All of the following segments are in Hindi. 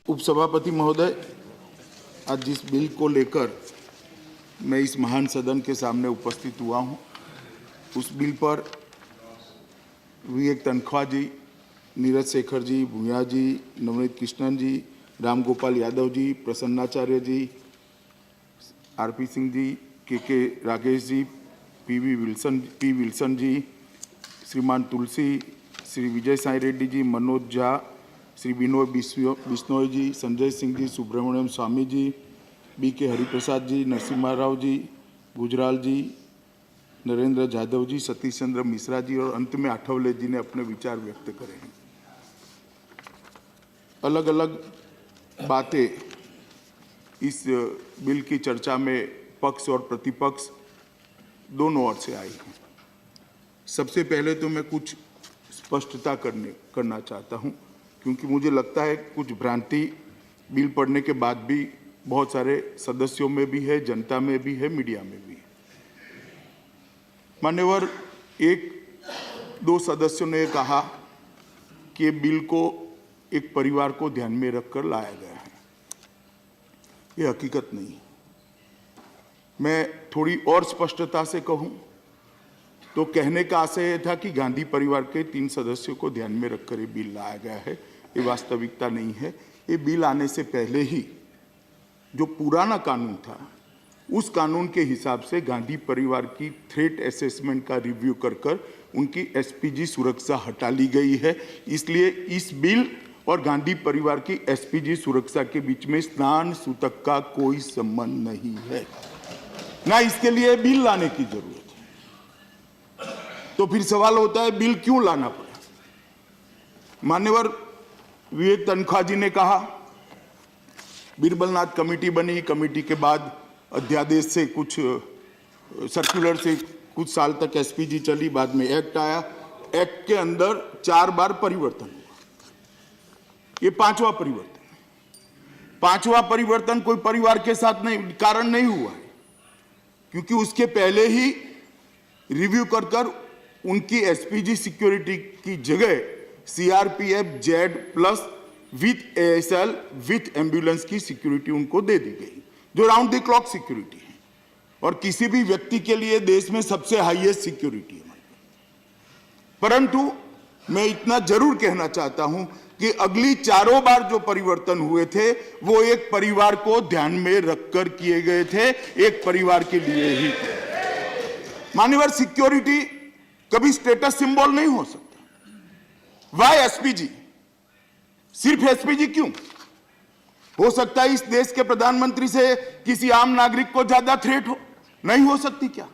उपसभापति महोदय, आज जिस बिल को लेकर मैं इस महान सदन के सामने उपस्थित हुआ हूं, उस बिल पर विवेक तनखा जी, नीरज शेखर जी, भूया जी, नवनीत कृष्णन जी, राम गोपाल यादव जी, प्रसन्नाचार्य जी, आरपी सिंह जी, के राकेश जी, पी विल्सन जी, श्रीमान तुलसी, श्री विजय साई रेड्डी जी, मनोज झा, श्री विनोद बिश्नोई जी, संजय सिंह जी, सुब्रमण्यम स्वामी जी, BK हरिप्रसाद जी, नरसिम्हा राव जी, गुजराल जी, नरेंद्र जाधव जी, सतीश चंद्र मिश्रा जी और अंत में आठवले जी ने अपने विचार व्यक्त करे हैं। अलग अलग बातें इस बिल की चर्चा में पक्ष और प्रतिपक्ष दोनों ओर से आई हैं। सबसे पहले तो मैं कुछ स्पष्टता करना चाहता हूं, क्योंकि मुझे लगता है कुछ भ्रांति बिल पढ़ने के बाद भी बहुत सारे सदस्यों में भी है, जनता में भी है, मीडिया में भी है। मान्यवर, एक दो सदस्यों ने कहा कि बिल को एक परिवार को ध्यान में रखकर लाया गया है। ये हकीकत नहीं है। मैं थोड़ी और स्पष्टता से कहूं तो कहने का आशय यह था कि गांधी परिवार के 3 सदस्यों को ध्यान में रखकर ये बिल लाया गया है। ये वास्तविकता नहीं है। ये बिल आने से पहले ही जो पुराना कानून था, उस कानून के हिसाब से गांधी परिवार की थ्रेट असेसमेंट का रिव्यू कर उनकी SPG सुरक्षा हटा ली गई है। इसलिए इस बिल और गांधी परिवार की SPG सुरक्षा के बीच में स्नान सूतक का कोई संबंध नहीं है, ना इसके लिए बिल लाने की जरूरत है। तो फिर सवाल होता है बिल क्यों लाना पड़ा। मान्यवर विवेक तनखा जी ने कहा बीरबलनाथ कमेटी बनी, कमेटी के बाद अध्यादेश से कुछ सर्कुलर से कुछ साल तक SPG चली, बाद में एक्ट आया। एक्ट के अंदर 4 बार परिवर्तन हुआ। ये 5वां परिवर्तन। 5वां परिवर्तन कोई परिवार के साथ नहीं कारण नहीं हुआ है, क्योंकि उसके पहले ही रिव्यू कर उनकी SPG सिक्योरिटी की जगह CRPF Z plus with ASL with ambulance की सिक्योरिटी उनको दे दी गई, जो राउंड द क्लॉक सिक्योरिटी है और किसी भी व्यक्ति के लिए देश में सबसे हाईएस्ट सिक्योरिटी है। परंतु मैं इतना जरूर कहना चाहता हूं कि अगली 4 बार जो परिवर्तन हुए थे वो एक परिवार को ध्यान में रखकर किए गए थे, एक परिवार के लिए ही। मान्यवर, सिक्योरिटी कभी स्टेटस सिंबल नहीं हो सकता। Y SPG? सिर्फ SPG क्यों? हो सकता है इस देश के प्रधानमंत्री से किसी आम नागरिक को ज्यादा थ्रेट हो, नहीं हो सकती क्या?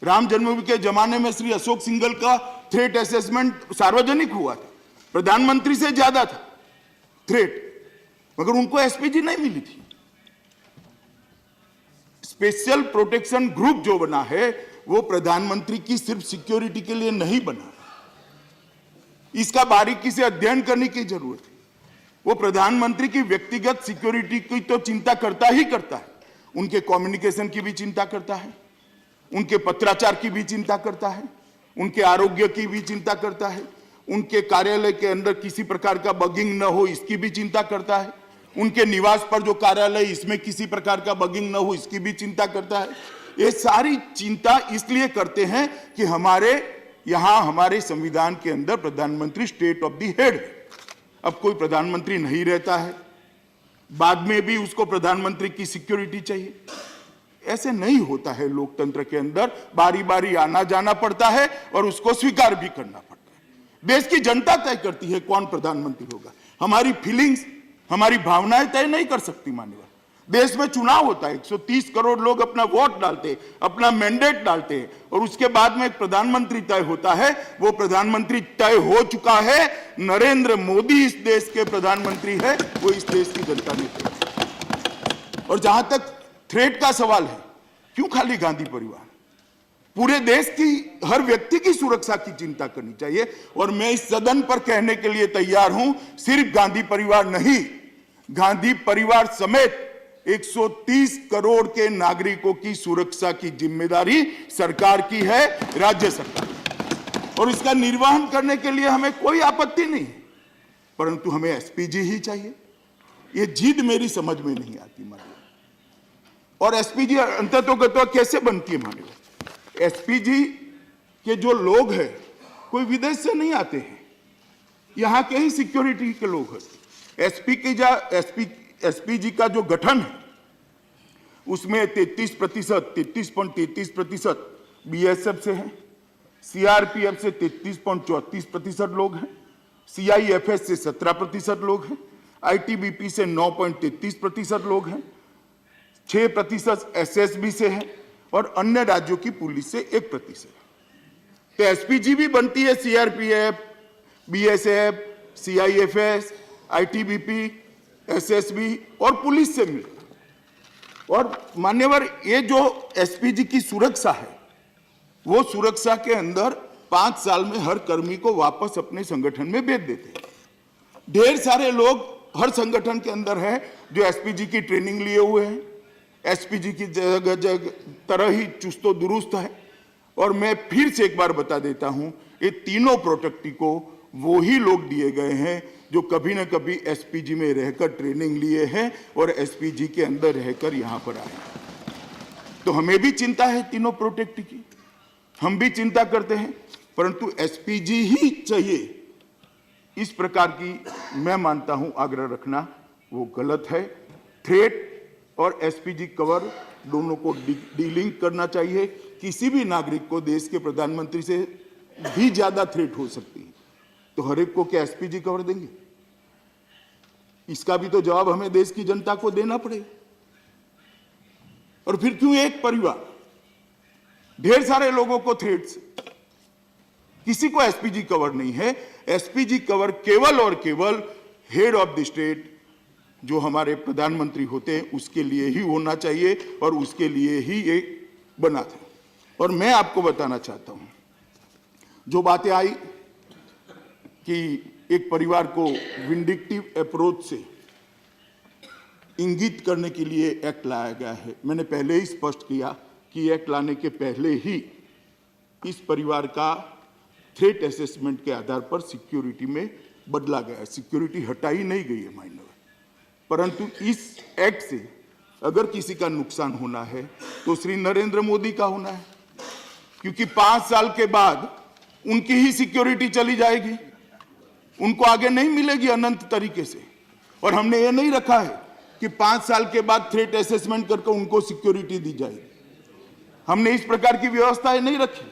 राम जन्मभूमि के जमाने में श्री अशोक सिंघल का थ्रेट असेसमेंट सार्वजनिक हुआ था, प्रधानमंत्री से ज्यादा था थ्रेट, मगर उनको SPG नहीं मिली थी। स्पेशल प्रोटेक्शन ग्रुप जो बना है वो प्रधानमंत्री की सिर्फ सिक्योरिटी के लिए नहीं बना। इसका बारीकी से अध्ययन करने की जरूरत है। वो प्रधानमंत्री की व्यक्तिगत सिक्योरिटी की तो चिंता करता ही करता है, उनके कम्युनिकेशन की भी चिंता करता है, उनके पत्राचार की भी चिंता करता है, उनके आरोग्य की भी चिंता करता है, उनके कार्यालय के अंदर किसी प्रकार का बगिंग न हो इसकी भी चिंता करता है, उनके निवास पर जो कार्यालय इसमें किसी प्रकार का बगिंग न हो इसकी भी चिंता करता है। ये सारी चिंता इसलिए करते हैं कि हमारे संविधान के अंदर प्रधानमंत्री स्टेट ऑफ द हेड है। अब कोई प्रधानमंत्री नहीं रहता है, बाद में भी उसको प्रधानमंत्री की सिक्योरिटी चाहिए। ऐसे नहीं होता है। लोकतंत्र के अंदर बारी बारी आना जाना पड़ता है और उसको स्वीकार भी करना पड़ता है। देश की जनता तय करती है कौन प्रधानमंत्री होगा। हमारी फीलिंग्स, हमारी भावनाएं तय नहीं कर सकती। मान्यवर, देश में चुनाव होता है, 130 करोड़ लोग अपना वोट डालते हैं, अपना मैंडेट डालते हैं और उसके बाद में एक प्रधानमंत्री तय होता है। वो प्रधानमंत्री तय हो चुका है। नरेंद्र मोदी इस देश के प्रधानमंत्री है, वो इस देश की जनता ने तय किया। और जहां तक थ्रेट का सवाल है, क्यों खाली गांधी परिवार? पूरे देश की, हर व्यक्ति की सुरक्षा की चिंता करनी चाहिए। और मैं इस सदन पर कहने के लिए तैयार हूं, सिर्फ गांधी परिवार नहीं, गांधी परिवार समेत 130 करोड़ के नागरिकों की सुरक्षा की जिम्मेदारी सरकार की है, राज्य सरकार। और इसका निर्वहन करने के लिए हमें कोई आपत्ति नहीं, परंतु हमें SPG ही चाहिए। ये जिद मेरी समझ में नहीं आती माननीय। और एसपीजी अंततोगत्वा कैसे बनती है माननीय? एसपीजी के जो लोग हैं कोई विदेश से नहीं आते हैं, यहाँ के ही सिक्योरिटी के लोग हैं। एसपीजी का जो गठन है उसमें 33.33% बीएसएफ से है, सीआरपीएफ से 33.34% लोग हैं, सीआईएफएस से 17% लोग हैं, आईटीबीपी से 9.33% लोग हैं, 6% एसएसबी से है और अन्य राज्यों की पुलिस से 1%। तो एसपीजी भी बनती है सीआरपीएफ, बीएसएफ, सीआईएफएस, आईटीबीपी, एसएसबी और पुलिस से मिलकर। और मान्यवर, ये जो एसपीजी की सुरक्षा है वो सुरक्षा के अंदर 5 साल में हर कर्मी को वापस अपने संगठन में भेज देते हैं। ढेर सारे लोग हर संगठन के अंदर हैं जो एसपीजी की ट्रेनिंग लिए हुए हैं, एसपीजी की जगह तरह ही चुस्तो दुरुस्त है। और मैं फिर से एक बार बता देता हूं, ये तीनों प्रोटेक्टी को वो ही लोग दिए गए हैं जो कभी ना कभी एसपीजी में रहकर ट्रेनिंग लिए हैं और एसपीजी के अंदर रहकर यहां पर आए। तो हमें भी चिंता है तीनों प्रोटेक्टी की, हम भी चिंता करते हैं, परंतु एसपीजी ही चाहिए इस प्रकार की मैं मानता हूं आग्रह रखना वो गलत है। थ्रेट और एसपीजी कवर दोनों को डीलिंक करना चाहिए। किसी भी नागरिक को देश के प्रधानमंत्री से भी ज्यादा थ्रेट हो सकती है, तो हर एक को क्या एसपीजी कवर देंगे? इसका भी तो जवाब हमें देश की जनता को देना पड़ेगा। और फिर क्यों एक परिवार, ढेर सारे लोगों को थ्रेट्स, किसी को एसपीजी कवर नहीं है। एसपीजी कवर केवल और केवल हेड ऑफ द स्टेट जो हमारे प्रधानमंत्री होते हैं उसके लिए ही होना चाहिए और उसके लिए ही ये बना था। और मैं आपको बताना चाहता हूं, जो बातें आई कि एक परिवार को विंडिक्टिव अप्रोच से इंगित करने के लिए एक्ट लाया गया है, मैंने पहले ही स्पष्ट किया कि एक्ट लाने के पहले ही इस परिवार का थ्रेट असेसमेंट के आधार पर सिक्योरिटी में बदला गया है। सिक्योरिटी हटाई नहीं गई है माइनर, परंतु इस एक्ट से अगर किसी का नुकसान होना है तो श्री नरेंद्र मोदी का होना है, क्योंकि 5 साल के बाद उनकी ही सिक्योरिटी चली जाएगी, उनको आगे नहीं मिलेगी अनंत तरीके से। और हमने ये नहीं रखा है कि 5 साल के बाद थ्रेट असेसमेंट करके उनको सिक्योरिटी दी जाएगी, हमने इस प्रकार की व्यवस्थाएं नहीं रखी।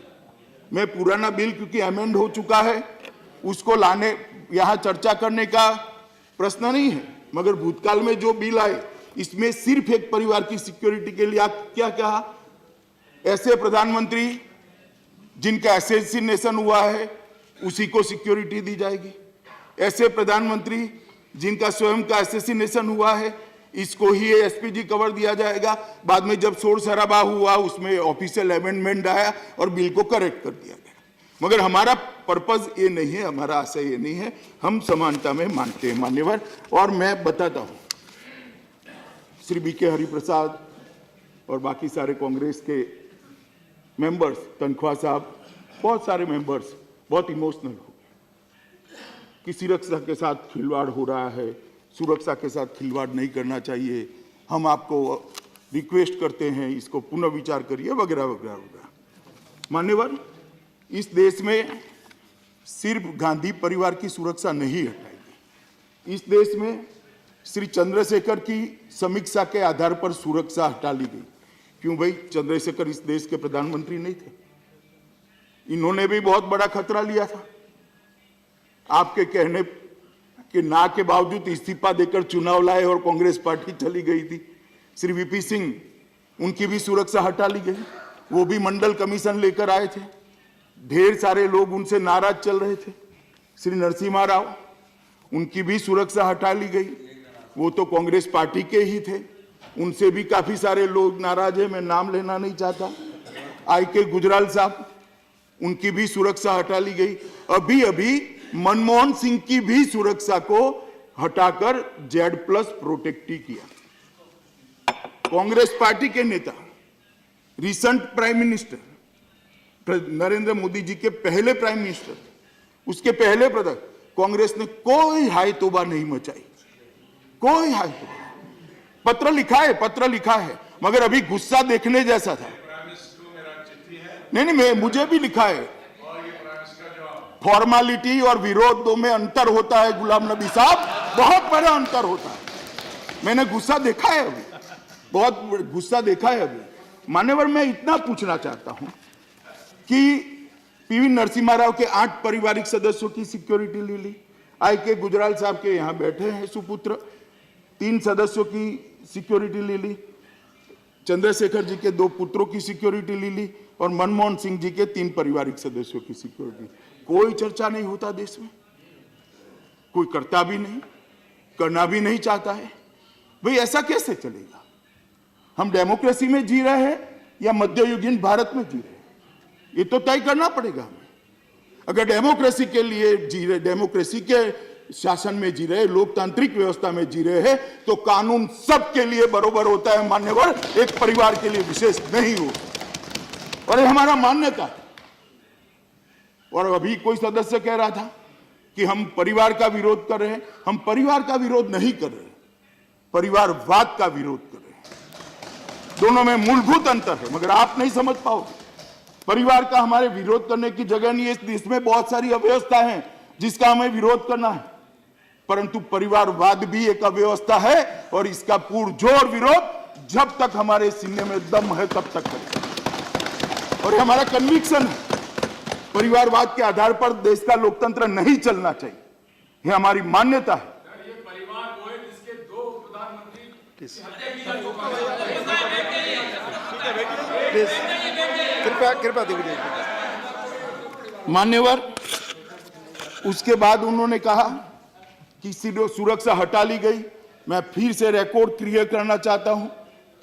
मैं पुराना बिल क्योंकि अमेंड हो चुका है उसको लाने यहां चर्चा करने का प्रश्न नहीं है, मगर भूतकाल में जो बिल आए इसमें सिर्फ एक परिवार की सिक्योरिटी के लिए आप क्या कहा, ऐसे प्रधानमंत्री जिनका असैसिनेशन हुआ है उसी को सिक्योरिटी दी जाएगी, ऐसे प्रधानमंत्री जिनका स्वयं का असैसिनेशन हुआ है इसको ही एसपीजी कवर दिया जाएगा। बाद में जब शोर शराबा हुआ उसमें ऑफिशियल अमेंडमेंट आया और बिल को करेक्ट कर दिया गया, मगर हमारा पर्पज ये नहीं है, हमारा आशय ये नहीं है, हम समानता में मानते हैं मान्यवर। और मैं बताता हूं, श्री बीके हरिप्रसाद और बाकी सारे कांग्रेस के मेंबर्स, तनख्वाह साहब, बहुत सारे मेंबर्स बहुत इमोशनल हो गए कि सुरक्षा के साथ खिलवाड़ हो रहा है, सुरक्षा के साथ खिलवाड़ नहीं करना चाहिए, हम आपको रिक्वेस्ट करते हैं इसको पुनः विचार करिए वगैरह वगैरह वगैरह। मान्यवर, इस देश में सिर्फ गांधी परिवार की सुरक्षा नहीं हटाएगी, इस देश में श्री चंद्रशेखर की समीक्षा के आधार पर सुरक्षा हटा ली गई। क्यों भाई, चंद्रशेखर इस देश के प्रधानमंत्री नहीं थे, इन्होंने भी बहुत बड़ा खतरा लिया था। आपके कहने के ना के बावजूद इस्तीफा देकर चुनाव लाए और कांग्रेस पार्टी चली गई थी। श्री वीपी सिंह, उनकी भी सुरक्षा हटा ली गई, वो भी मंडल कमीशन लेकर आए थे, ढेर सारे लोग उनसे नाराज चल रहे थे। श्री नरसिम्हा राव, उनकी भी सुरक्षा हटा ली गई, वो तो कांग्रेस पार्टी के ही थे, उनसे भी काफी सारे लोग नाराज है, मैं नाम लेना नहीं चाहता। IK गुजराल साहब, उनकी भी सुरक्षा हटा ली गई। अभी अभी मनमोहन सिंह की भी सुरक्षा को हटाकर Z+ प्रोटेक्टी किया। कांग्रेस पार्टी के नेता, recent prime minister Narendra Modi ji के पहले प्राइम मिनिस्टर, उसके पहले प्रधान, कांग्रेस ने कोई हाय तोबा नहीं मचाई, कोई पत्र लिखा है मगर अभी गुस्सा देखने जैसा था। नहीं, मुझे भी लिखा है। फॉर्मालिटी और विरोध दो में अंतर होता है गुलाम नबी साहब, बहुत बड़ा अंतर होता है। मैंने गुस्सा देखा है अभी, बहुत गुस्सा देखा है अभी। मान्यवर, मैं इतना पूछना चाहता हूं कि पीवी नरसिम्हा राव के 8 पारिवारिक सदस्यों की सिक्योरिटी ले ली, आई.के. गुजराल साहब के यहां बैठे हैं सुपुत्र, 3 सदस्यों की सिक्योरिटी ले ली, चंद्रशेखर जी के 2 पुत्रों की सिक्योरिटी ले ली और मनमोहन सिंह जी के 3 पारिवारिक सदस्यों की सिक्योरिटी। कोई चर्चा नहीं होता देश में, कोई करता भी नहीं, करना भी नहीं चाहता है। भाई ऐसा कैसे चलेगा? हम डेमोक्रेसी में जी रहे हैं या मध्ययुगीन भारत में जी रहे हैं? ये तो तय करना पड़ेगा हमें। अगर डेमोक्रेसी के लिए जी रहे, डेमोक्रेसी के शासन में जी रहे, लोकतांत्रिक व्यवस्था में जी रहे हैं, तो कानून सबके लिए बराबर होता है मान्यवर, एक परिवार के लिए विशेष नहीं हो। और ये हमारा मान्यता है। और अभी कोई सदस्य कह रहा था कि हम परिवार का विरोध कर रहे हैं। हम परिवार का विरोध नहीं कर रहे, परिवारवाद का विरोध कर रहे हैं। दोनों में मूलभूत अंतर है, मगर आप नहीं समझ पाओगे। परिवार का हमारे विरोध करने की जगह नहीं है। इस देश में बहुत सारी अव्यवस्था है जिसका हमें विरोध करना है, परंतु परिवारवाद भी एक अव्यवस्था है और इसका पुरजोर विरोध जब तक हमारे सीने में दम है तब तक करेंगे। और हमारा कन्विक्शन है, परिवारवाद के आधार पर देश का लोकतंत्र नहीं चलना चाहिए, यह हमारी मान्यता है। ये परिवार वो है जिसके 2 प्रधानमंत्री कृपया दीजिए मान्यवर। उसके बाद उन्होंने कहा कि सुरक्षा हटा ली गई। मैं फिर से रिकॉर्ड क्लियर करना चाहता हूं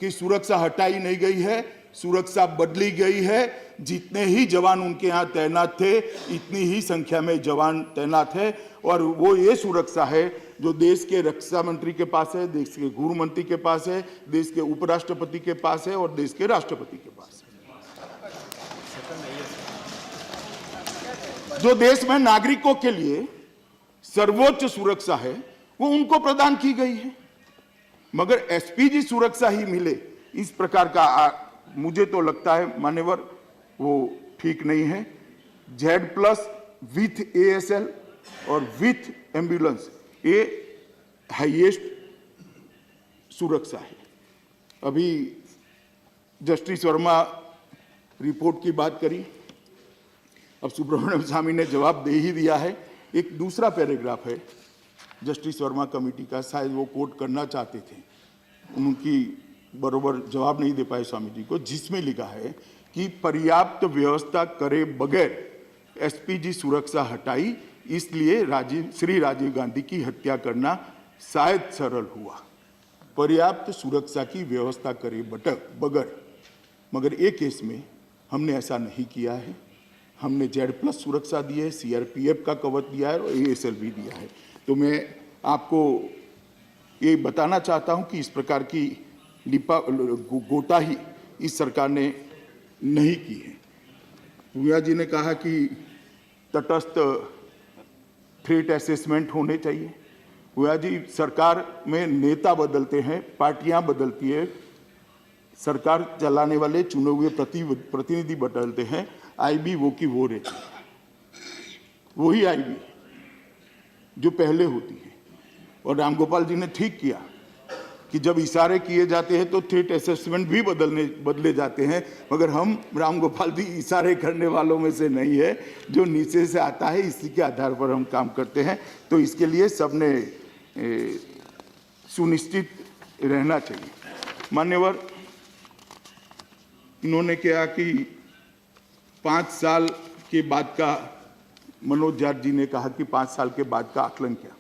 कि सुरक्षा हटाई नहीं गई है, सुरक्षा बदली गई है। जितने ही जवान उनके यहां तैनात थे, इतनी ही संख्या में जवान तैनात है। और वो ये सुरक्षा है जो देश के रक्षा मंत्री के पास है, देश के गृह मंत्री के पास है, देश के उपराष्ट्रपति के पास है और देश के राष्ट्रपति के पास है। जो देश में नागरिकों के लिए सर्वोच्च सुरक्षा है वो उनको प्रदान की गई है, मगर एसपीजी सुरक्षा ही मिले इस प्रकार का मुझे तो लगता है मान्यवर वो ठीक नहीं है। Z+ विथ ASL और विथ एम्बुलेंस ये हाईएस्ट सुरक्षा है। अभी जस्टिस वर्मा रिपोर्ट की बात करी, अब सुब्रमण्यम स्वामी ने जवाब दे ही दिया है। एक दूसरा पैराग्राफ है जस्टिस वर्मा कमेटी का, शायद वो कोट करना चाहते थे, उनकी बरोबर जवाब नहीं दे पाए स्वामी जी को, जिसमें लिखा है कि पर्याप्त व्यवस्था करे बगैर एसपीजी सुरक्षा हटाई, इसलिए श्री राजीव गांधी की हत्या करना शायद सरल हुआ। पर्याप्त सुरक्षा की व्यवस्था करे बगैर, मगर एक केस में हमने ऐसा नहीं किया है। हमने Z+ सुरक्षा दी है, CRPF का कवच दिया है और ASL भी दिया है। तो मैं आपको ये बताना चाहता हूं कि इस प्रकार की गोताही इस सरकार ने नहीं की है। भूया जी ने कहा कि तटस्थ थ्रेट असेसमेंट होने चाहिए। भूया जी, सरकार में नेता बदलते हैं, पार्टियां बदलती है, सरकार चलाने वाले चुने हुए प्रतिनिधि बदलते हैं, आईबी वो की वो रहती है, वही आईबी जो पहले होती है। और रामगोपाल जी ने ठीक किया कि जब इशारे किए जाते हैं तो थ्रेट असेसमेंट भी बदले जाते हैं, मगर हम रामगोपाल जी इशारे करने वालों में से नहीं है, जो नीचे से आता है इसी के आधार पर हम काम करते हैं। तो इसके लिए सबने सुनिश्चित रहना चाहिए। मान्यवर, इन्होंने कहा कि 5 साल के बाद का, मनोज झा जी ने कहा कि 5 साल के बाद का आकलन क्या।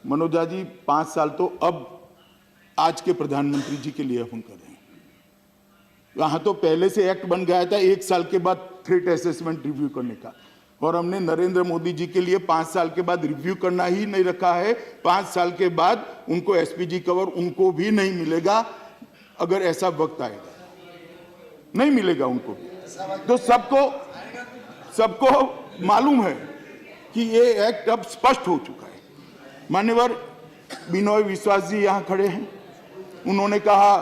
मनोज झा जी, 5 साल तो अब आज के प्रधानमंत्री जी के लिए हम कर रहे हैं। वहां तो पहले से एक्ट बन गया था 1 साल के बाद थ्रेट असेसमेंट रिव्यू करने का, और हमने नरेंद्र मोदी जी के लिए 5 साल के बाद रिव्यू करना ही नहीं रखा है। 5 साल के बाद उनको एसपीजी कवर उनको भी नहीं मिलेगा, अगर ऐसा वक्त आएगा नहीं मिलेगा उनको भी। तो सबको मालूम है कि ये एक्ट अब स्पष्ट हो चुका है। मान्यवर, बिनोय विश्वास जी यहाँ खड़े हैं, उन्होंने कहा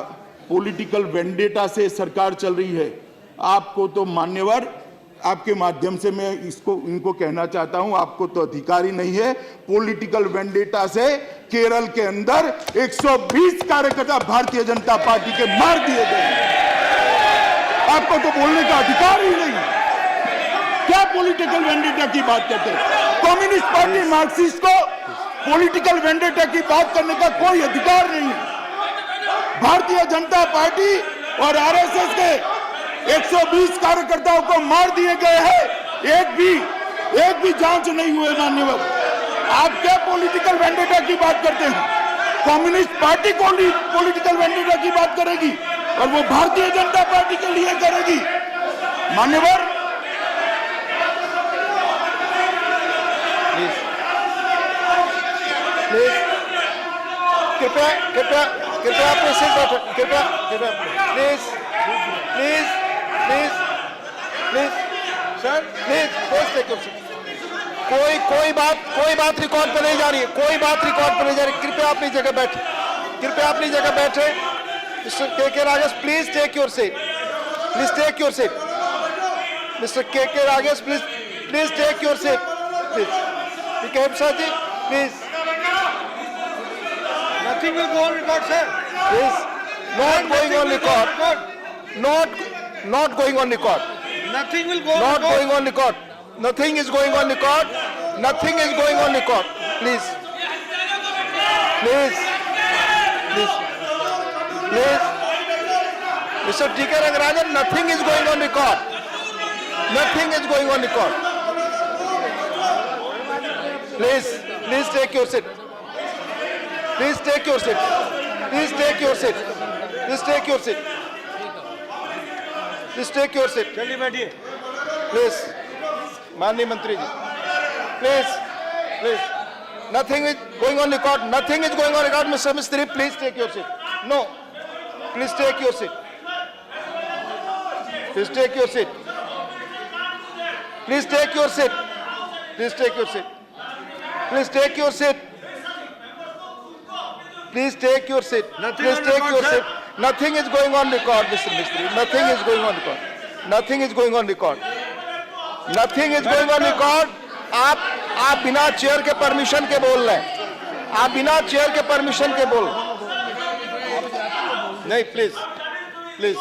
पॉलिटिकल वेंडेटा से सरकार चल रही है। आपको तो मान्यवर, आपके माध्यम से मैं इनको कहना चाहता हूं, आपको तो अधिकार ही नहीं है। पॉलिटिकल वेंडेटा से केरल के अंदर 120 कार्यकर्ता भारतीय जनता पार्टी के मार दिए गए। आपको तो बोलने का अधिकार ही नहीं। क्या पॉलिटिकल वेंडेटा की बात करते हैं? कम्युनिस्ट पार्टी मार्क्सिस्ट को पॉलिटिकल वेंडेटा की बात करने का कोई अधिकार नहीं है। भारतीय जनता पार्टी और आरएसएस के 120 कार्यकर्ताओं को मार दिए गए हैं, एक भी जांच नहीं हुए। मान्यवर, आप क्या पॉलिटिकल वेंडेटा की बात करते हैं? कम्युनिस्ट पार्टी को पॉलिटिकल वेंडेटा की बात करेगी और वो भारतीय जनता पार्टी के लिए करेगी। मान्यवर, कृपया कृपया कृपया अपने सीट बैठे, कृपया कृपया please please please please sir please please take your seat. कोई बात रिकॉर्ड पर नहीं जा रही है, कोई बात रिकॉर्ड पर नहीं जा रही। कृपया अपनी जगह बैठे, कृपया अपनी जगह बैठे। Mister K Rajesh please take your seat, please take your seat. Mister K Rajesh please take your seat, please. ठीक है sir ji, please. Nothing will go on record, sir. Yes. Not going on record. Not going on record. Nothing will go Not going on record. Nothing is going on record. Nothing is going on record. Please. Please. Please. Please. Mr. T.K. Rangarajan, nothing is going on record. Nothing is going on record. Please. Please take your seat. Please take your seat. Please take your seat. Please take your seat. Please take your seat. चलिए बैठिए। Please, माननीय मंत्री जी, please, please. Nothing is going on record. Nothing is going on record. Mr. Mistry, please take your seat. No, please take your seat. Please take your seat. Please take your seat. Please take your seat. Please take your seat. Please take your seat. Please take your seat. Nothing is going on record, Mr. Mistry. Nothing is going on record. Nothing is going on record. Nothing is going on record. आप बिना चेयर के परमिशन के बोल रहे हैं। आप बिना चेयर के परमिशन के बोल नहीं। प्लीज प्लीज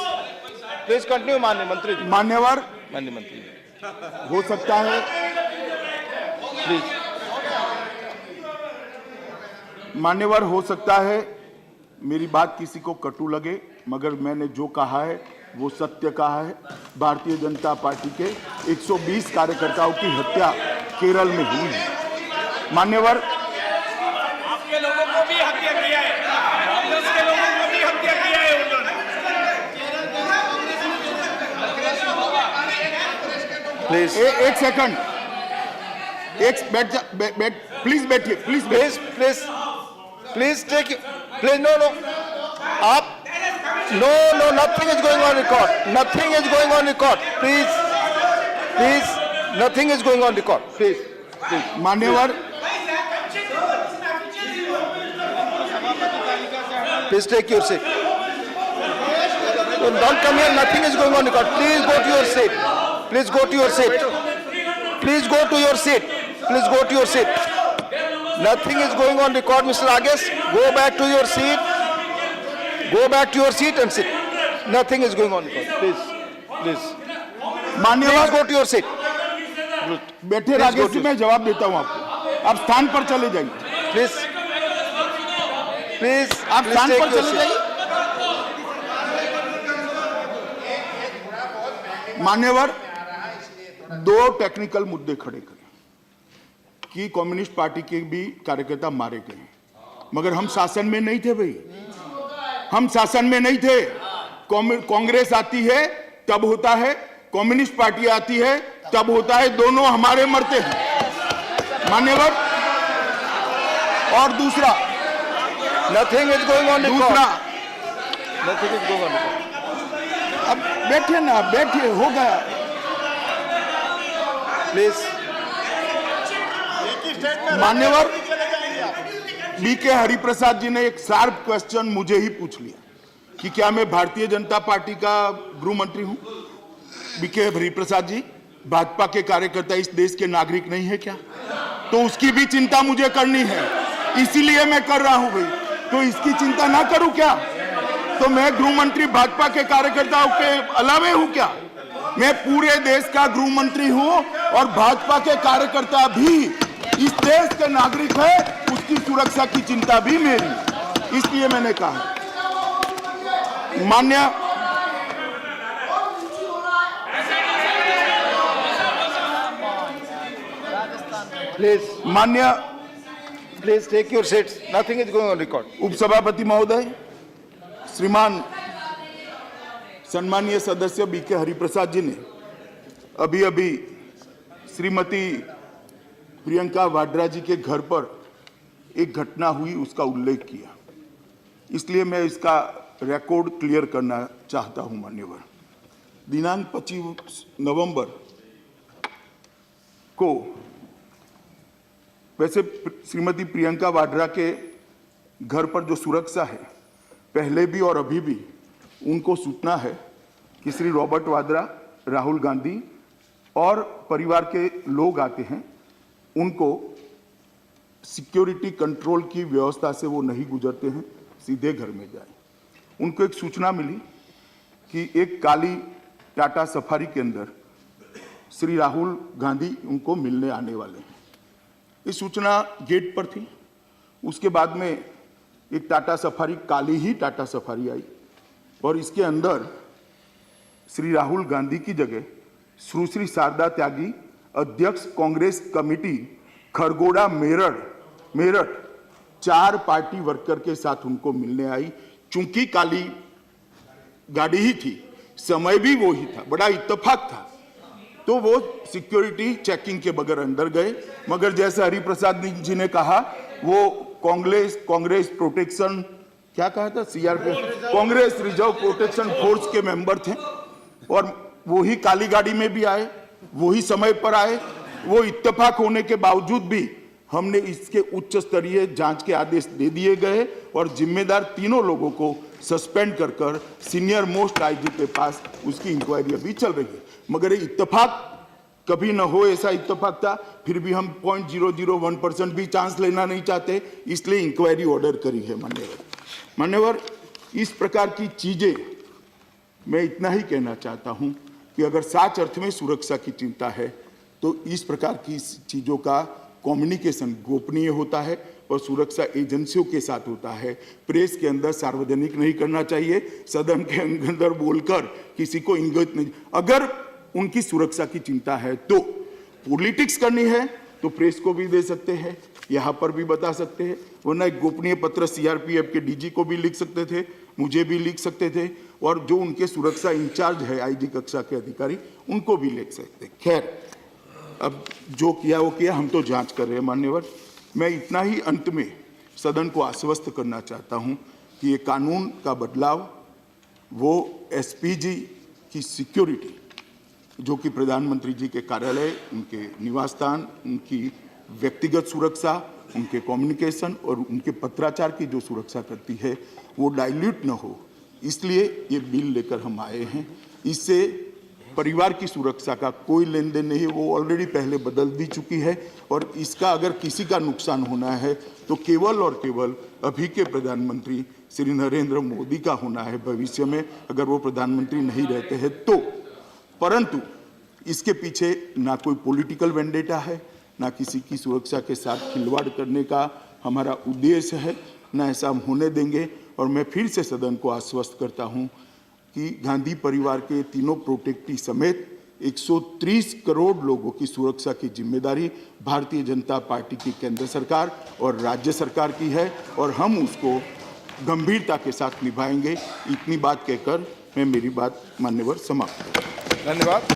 प्लीज कंटिन्यू माननीय मंत्री जी। मान्यवर, माननीय मंत्री जी, हो सकता है, प्लीज। मान्यवर, हो सकता है मेरी बात किसी को कटु लगे, मगर मैंने जो कहा है वो सत्य कहा है। भारतीय जनता पार्टी के 120 कार्यकर्ताओं की हत्या केरल में हुई है। मान्यवर, आपके लोगों को भी हत्या किया है, कांग्रेस के लोगों को भी हत्या किया है उन्होंने। प्लीज एक सेकंड, बैठ प्लीज बैठिए, please please please take please. No आप no nothing is going on record. Nothing is going on record. Please nothing is going on record. Please मान्यवर, please take your seat. Don't come here. Nothing is going on record. Please go to your seat. Please go to your seat. Please go to your seat. Please go to your seat. Nothing is going on record, Mr. Ragesh. Go back to your seat. Go back to your seat and sit. Nothing is going on record. Please. Please मान्यवर, go to your seat. बैठे राजेश जी, मैं जवाब देता हूं आपको। आप स्थान पर चले जाइए। Please. Please. आप Please स्थान take पर your चले seat. जाइए। मान्यवर, दो टेक्निकल मुद्दे खड़े करें कि कम्युनिस्ट पार्टी के भी कार्यकर्ता मारे गए, मगर हम शासन में नहीं थे भाई, हम शासन में नहीं थे। कांग्रेस आती है तब होता है, कम्युनिस्ट पार्टी आती है तब होता है, दोनों हमारे मरते हैं। मान्यवर, और दूसरा Nothing is going on record. दूसरा Nothing is going on record. अब बैठिए ना, बैठिए, हो गया। Please. मान्यवर, बीके हरिप्रसाद जी ने एक शार्प क्वेश्चन मुझे ही पूछ लिया कि क्या मैं भारतीय जनता पार्टी का गृह मंत्री हूं। बीके हरिप्रसाद जी, भाजपा के कार्यकर्ता इस देश के नागरिक नहीं है क्या? तो उसकी भी चिंता मुझे करनी है, इसीलिए मैं कर रहा हूं भाई। तो इसकी चिंता ना करूं क्या? तो मैं गृह मंत्री भाजपा के कार्यकर्ताओं के अलावे हूं क्या? मैं पूरे देश का गृह मंत्री हूं और भाजपा के कार्यकर्ता भी इस देश के नागरिक है, उसकी सुरक्षा की चिंता भी मेरी। इसलिए मैंने कहा मान्य Please take your seats. Nothing is going on record. उपसभापति महोदय, श्रीमान सम्मानीय सदस्य बीके हरिप्रसाद जी ने अभी अभी श्रीमती प्रियंका वाड्रा जी के घर पर एक घटना हुई उसका उल्लेख किया, इसलिए मैं इसका रिकॉर्ड क्लियर करना चाहता हूं मान्यवर। दिनांक 25 नवंबर को वैसे श्रीमती प्रियंका वाड्रा के घर पर जो सुरक्षा है, पहले भी और अभी भी उनको सूचना है कि श्री रॉबर्ट वाड्रा, राहुल गांधी और परिवार के लोग आते हैं, उनको सिक्योरिटी कंट्रोल की व्यवस्था से वो नहीं गुजरते हैं, सीधे घर में जाए। उनको एक सूचना मिली कि एक काली टाटा सफारी के अंदर श्री राहुल गांधी उनको मिलने आने वाले हैं। इस सूचना गेट पर थी। उसके बाद में एक टाटा सफारी, काली ही टाटा सफारी आई और इसके अंदर श्री राहुल गांधी की जगह सुश्री शारदा त्यागी, अध्यक्ष Congress committee Kharkhoda Meerut 4 party worker के साथ उनको मिलने आई। चूंकि काली गाड़ी ही थी, समय भी वो ही था, बड़ा इत्तेफाक था, तो वो सिक्योरिटी चेकिंग के बगैर अंदर गए। मगर जैसे हरिप्रसाद जी ने कहा, वो कांग्रेस प्रोटेक्शन, क्या कहा था, CRPF, Congress reserve protection force के मेंबर थे और वो ही काली गाड़ी में भी आए, वो ही समय पर आए। वो इत्तेफाक होने के बावजूद भी हमने इसके उच्च स्तरीय जांच के आदेश दे दिए गए और जिम्मेदार तीनों लोगों को सस्पेंड कर सीनियर मोस्ट आईजी के पास उसकी इंक्वायरी अभी चल रही है। मगर ये इत्तेफाक कभी न हो, ऐसा इत्तेफाक था, फिर भी हम 0.001% भी चांस लेना नहीं चाहते, इसलिए इंक्वायरी ऑर्डर करी है मान्यवर। इस प्रकार की चीजें, मैं इतना ही कहना चाहता हूं कि अगर सच अर्थ में सुरक्षा की चिंता है तो इस प्रकार की चीजों का कम्युनिकेशन गोपनीय होता है और सुरक्षा एजेंसियों के साथ होता है। प्रेस के अंदर सार्वजनिक नहीं करना चाहिए, सदन के अंदर बोलकर किसी को इंगित नहीं। अगर उनकी सुरक्षा की चिंता है तो पॉलिटिक्स करनी है तो प्रेस को भी दे सकते हैं, यहाँ पर भी बता सकते हैं, वरना एक गोपनीय पत्र सीआरपीएफ के डीजी को भी लिख सकते थे, मुझे भी लिख सकते थे और जो उनके सुरक्षा इंचार्ज है आईजी कक्षा के अधिकारी, उनको भी लिख सकते। खैर, अब जो किया वो किया, हम तो जांच कर रहे हैं मान्यवर। मैं इतना ही अंत में सदन को आश्वस्त करना चाहता हूं कि ये कानून का बदलाव, वो एसपीजी की सिक्योरिटी, जो कि प्रधानमंत्री जी के कार्यालय, उनके निवास स्थान, उनकी व्यक्तिगत सुरक्षा, उनके कम्युनिकेशन और उनके पत्राचार की जो सुरक्षा करती है, वो डाइल्यूट न हो, इसलिए ये बिल लेकर हम आए हैं। इससे परिवार की सुरक्षा का कोई लेन देन नहीं है, वो ऑलरेडी पहले बदल दी चुकी है और इसका अगर किसी का नुकसान होना है तो केवल और केवल अभी के प्रधानमंत्री श्री नरेंद्र मोदी का होना है भविष्य में, अगर वो प्रधानमंत्री नहीं रहते हैं तो। परंतु इसके पीछे ना कोई पॉलिटिकल वेंडेटा है, ना किसी की सुरक्षा के साथ खिलवाड़ करने का हमारा उद्देश्य है, ना ऐसा हम होने देंगे। और मैं फिर से सदन को आश्वस्त करता हूं कि गांधी परिवार के तीनों प्रोटेक्टी समेत 130 करोड़ लोगों की सुरक्षा की जिम्मेदारी भारतीय जनता पार्टी की केंद्र सरकार और राज्य सरकार की है और हम उसको गंभीरता के साथ निभाएंगे। इतनी बात कहकर मैं मेरी बात मान्यवर समाप्त करता हूं। धन्यवाद।